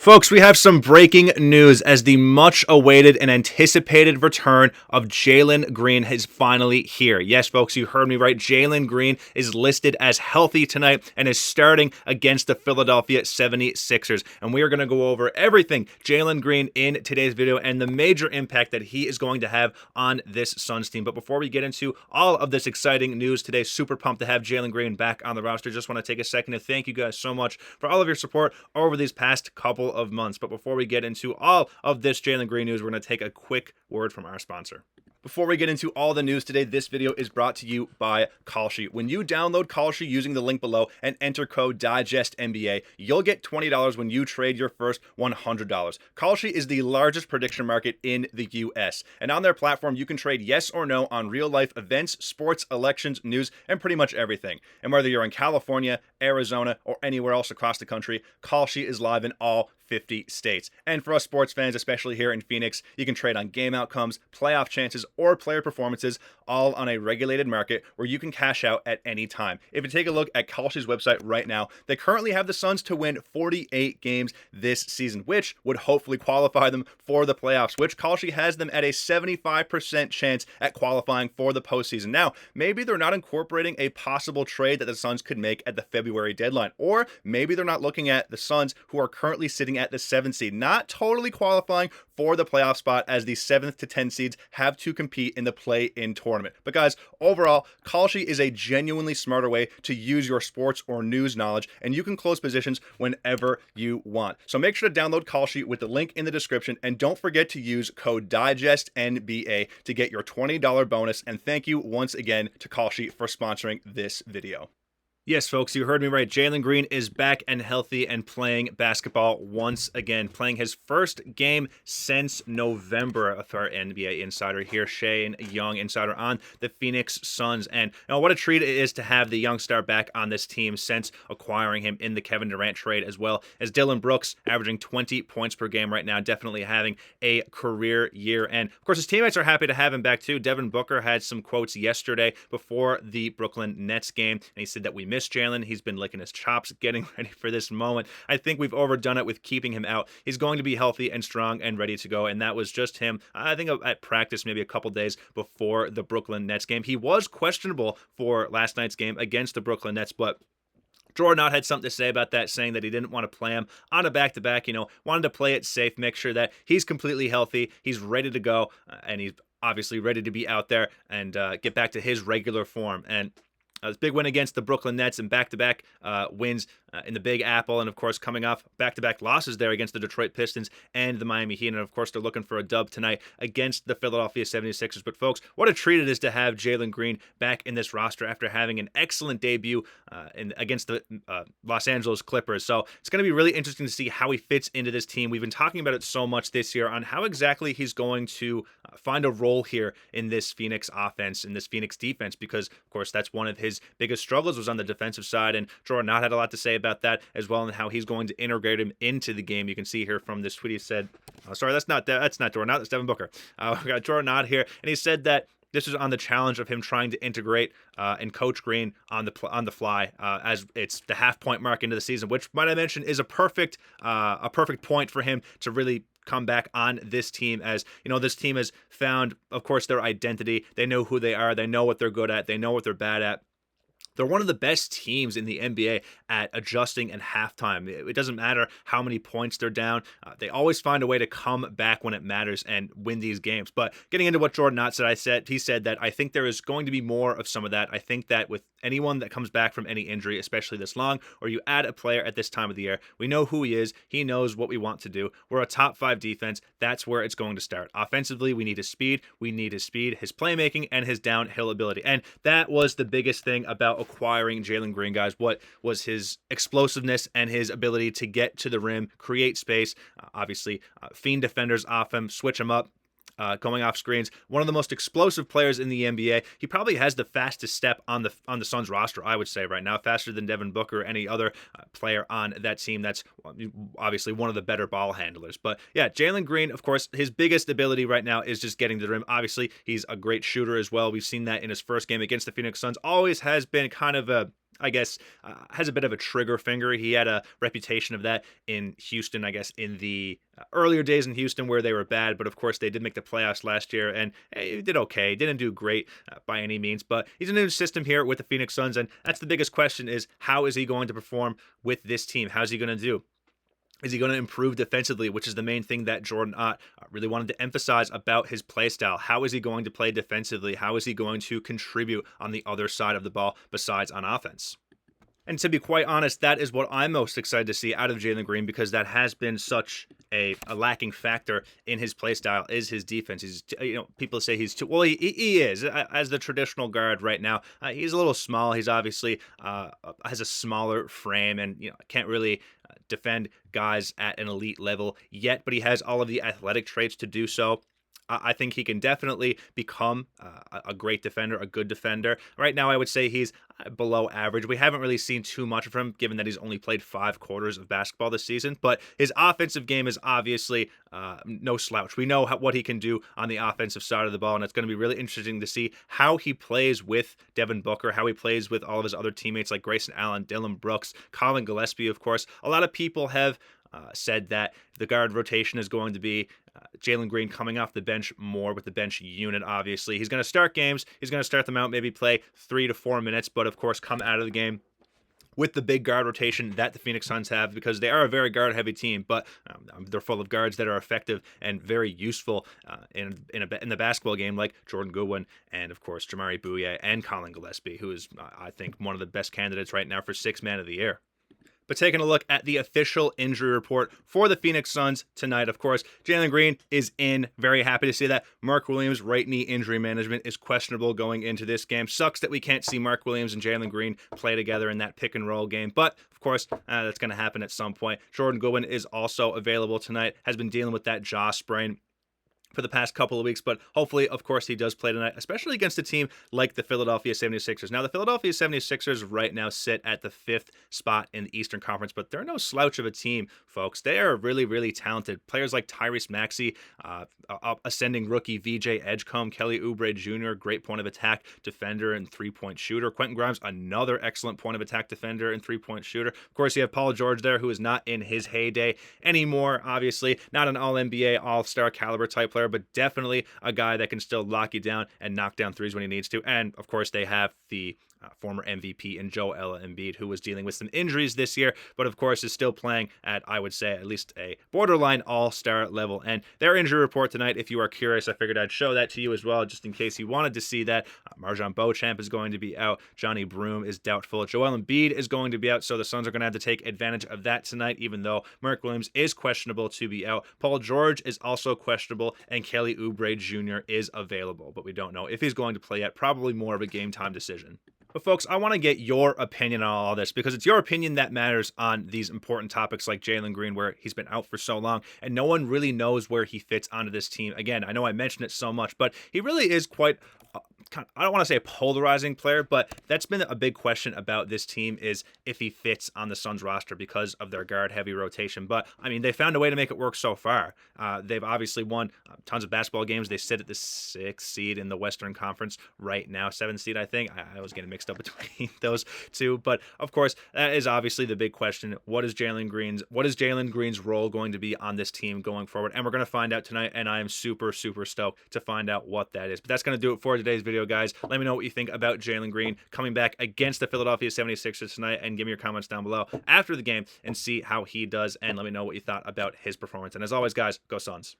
Folks, we have some breaking news as the much-awaited and anticipated return of Jalen Green is finally here. Yes, folks, you heard me right. Jalen Green is listed as healthy tonight and is starting against the Philadelphia 76ers. And we are going to go over everything Jalen Green in today's video and the major impact that he is going to have on this Suns team. But before we get into all of this exciting news today, super pumped to have Jalen Green back on the roster. Just want to take a second to thank you guys so much for all of your support over these past couple of months. But before we get into all of this Jalen Green news, we're going to take a quick word from our sponsor. Before we get into all the news today, this video is brought to you by Kieley. When you download Kieley using the link below and enter code DIGESTNBA, you'll get $20 when you trade your first $100. Kieley is the largest prediction market in the US. And on their platform, you can trade yes or no on real-life events, sports, elections, news, and pretty much everything. And whether you're in California, Arizona, or anywhere else across the country, Kieley is live in all 50 states. And for us sports fans, especially here in Phoenix, you can trade on game outcomes, playoff chances, or player performances, all on a regulated market where you can cash out at any time. If you take a look at Kieley's website right now, they currently have the Suns to win 48 games this season, which would hopefully qualify them for the playoffs, which Kieley has them at a 75% chance at qualifying for the postseason. Now, maybe they're not incorporating a possible trade that the Suns could make at the February deadline, or maybe they're not looking at the Suns, who are currently sitting at the 7th seed, not totally qualifying for the playoff spot, as the 7th to 10 seeds have to compete in the play-in tournament. But guys, overall, Kieley is a genuinely smarter way to use your sports or news knowledge, and you can close positions whenever you want. So make sure to download Kieley with the link in the description, and don't forget to use code DIGESTNBA to get your $20 bonus. And thank you once again to Kieley for sponsoring this video. Yes, folks, you heard me right. Jalen Green is back and healthy and playing basketball once again, playing his first game since November. Our NBA insider here, Shane Young, insider on the Phoenix Suns. And what a treat it is to have the young star back on this team since acquiring him in the Kevin Durant trade, as well as Dylan Brooks averaging 20 points per game right now, definitely having a career year. And of course, his teammates are happy to have him back too. Devin Booker had some quotes yesterday before the Brooklyn Nets game, and he said that we missed Jalen. He's been licking his chops, getting ready for this moment. I think we've overdone it with keeping him out. He's going to be healthy and strong and ready to go, and that was just him, I think, at practice maybe a couple days before the Brooklyn Nets game. He was questionable for last night's game against the Brooklyn Nets, but Jordan Ott had something to say about that, saying that he didn't want to play him on a back-to-back, wanted to play it safe, make sure that he's completely healthy, he's ready to go, and he's obviously ready to be out there and get back to his regular form. And this big win against the Brooklyn Nets and back-to-back wins in the Big Apple, and of course coming off back-to-back losses there against the Detroit Pistons and the Miami Heat, and of course they're looking for a dub tonight against the Philadelphia 76ers. But folks, what a treat it is to have Jalen Green back in this roster after having an excellent debut against the Los Angeles Clippers. So it's going to be really interesting to see how he fits into this team. We've been talking about it so much this year on how exactly he's going to find a role here in this Phoenix offense, in this Phoenix defense, because of course that's one of his biggest struggles was on the defensive side, and Jordan Ott had a lot to say about that as well, and how he's going to integrate him into the game. You can see here from this tweet, he said, sorry, that's not Jordan Ott, that's Devin Booker. We got Jordan Ott here, and he said that this is on the challenge of him trying to integrate and coach Green on the fly as it's the half-point mark into the season, which, might I mention, is a perfect point for him to really come back on this team. As this team has found, of course, their identity. They know who they are. They know what they're good at. They know what they're bad at. They're one of the best teams in the NBA at adjusting at halftime. It doesn't matter how many points they're down. They always find a way to come back when it matters and win these games. But getting into what Jordan Ott said, he said that I think there is going to be more of some of that. I think that with anyone that comes back from any injury, especially this long, or you add a player at this time of the year, we know who he is. He knows what we want to do. We're a top 5 defense. That's where it's going to start. Offensively, we need his speed. We need his speed, his playmaking, and his downhill ability. And that was the biggest thing about acquiring Jalen Green, guys. What was his explosiveness and his ability to get to the rim, create space, obviously fiend defenders off him, switch him up, going off screens. One of the most explosive players in the NBA. He probably has the fastest step on the Suns roster, I would say right now, faster than Devin Booker or any other player on that team. That's obviously one of the better ball handlers. But yeah, Jalen Green, of course, his biggest ability right now is just getting to the rim. Obviously, he's a great shooter as well. We've seen that in his first game against the Phoenix Suns. Always has been kind of a I guess, has a bit of a trigger finger. He had a reputation of that in Houston, I guess, in the earlier days in Houston where they were bad. But of course, they did make the playoffs last year, and he did okay. Didn't do great by any means, but he's a new system here with the Phoenix Suns, and that's the biggest question: is how is he going to perform with this team? How's he going to do? Is he going to improve defensively, which is the main thing that Jordan Ott really wanted to emphasize about his play style? How is he going to play defensively? How is he going to contribute on the other side of the ball besides on offense? And to be quite honest, that is what I'm most excited to see out of Jalen Green, because that has been such a lacking factor in his play style is his defense. He's, people say he's too, well, he is as the traditional guard right now. He's a little small. He's obviously has a smaller frame and, can't really defend guys at an elite level yet, but he has all of the athletic traits to do so. I think he can definitely become a great defender, a good defender. Right now, I would say he's below average. We haven't really seen too much of him, given that he's only played 5 quarters of basketball this season. But his offensive game is obviously no slouch. We know what he can do on the offensive side of the ball, and it's going to be really interesting to see how he plays with Devin Booker, how he plays with all of his other teammates like Grayson Allen, Dillon Brooks, Colin Gillespie, of course. A lot of people have said that the guard rotation is going to be Jalen Green coming off the bench more with the bench unit, obviously. He's going to start games. He's going to start them out, maybe play 3 to 4 minutes, but of course come out of the game with the big guard rotation that the Phoenix Suns have, because they are a very guard-heavy team, but they're full of guards that are effective and very useful in the basketball game, like Jordan Goodwin and, of course, Jamari Bouye and Colin Gillespie, who is, I think, one of the best candidates right now for 6th Man of the Year. But taking a look at the official injury report for the Phoenix Suns tonight, of course, Jalen Green is in. Very happy to see that. Mark Williams' right knee injury management is questionable going into this game. Sucks that we can't see Mark Williams and Jalen Green play together in that pick and roll game. But, of course, that's going to happen at some point. Jordan Goodwin is also available tonight, has been dealing with that jaw sprain for the past couple of weeks, but hopefully, of course, he does play tonight, especially against a team like the Philadelphia 76ers. Now, the Philadelphia 76ers right now sit at the 5th spot in the Eastern Conference, but they're no slouch of a team, folks. They are really, really talented. Players like Tyrese Maxey, ascending rookie VJ Edgecombe, Kelly Oubre Jr., great point of attack defender and three-point shooter. Quentin Grimes, another excellent point of attack defender and three-point shooter. Of course, you have Paul George there, who is not in his heyday anymore, obviously. Not an all-NBA, all-star caliber type player, but definitely a guy that can still lock you down and knock down threes when he needs to. And, of course, they have the former MVP in Joel Embiid, who was dealing with some injuries this year, but of course is still playing at, I would say, at least a borderline all-star level. And their injury report tonight, if you are curious, I figured I'd show that to you as well, just in case you wanted to see that. Marjon Beauchamp is going to be out. Johnny Broome is doubtful. Joel Embiid is going to be out, so the Suns are going to have to take advantage of that tonight, even though Mark Williams is questionable to be out. Paul George is also questionable, and Kelly Oubre Jr. is available, but we don't know if he's going to play yet. Probably more of a game-time decision. But folks, I want to get your opinion on all this, because it's your opinion that matters on these important topics like Jalen Green, where he's been out for so long and no one really knows where he fits onto this team. Again, I know I mentioned it so much, but he really is quite I don't want to say a polarizing player, but that's been a big question about this team, is if he fits on the Suns roster because of their guard-heavy rotation. But, I mean, they found a way to make it work so far. They've obviously won tons of basketball games. They sit at the 6th seed in the Western Conference right now, 7th seed, I think. I was getting mixed up between those two. But, of course, that is obviously the big question. What is Jalen Green's role going to be on this team going forward? And we're going to find out tonight, and I am super, super stoked to find out what that is. But that's going to do it for today's video, guys. Let me know what you think about Jalen Green coming back against the Philadelphia 76ers tonight, and give me your comments down below after the game and see how he does, and let me know what you thought about his performance. And as always, guys, go Suns.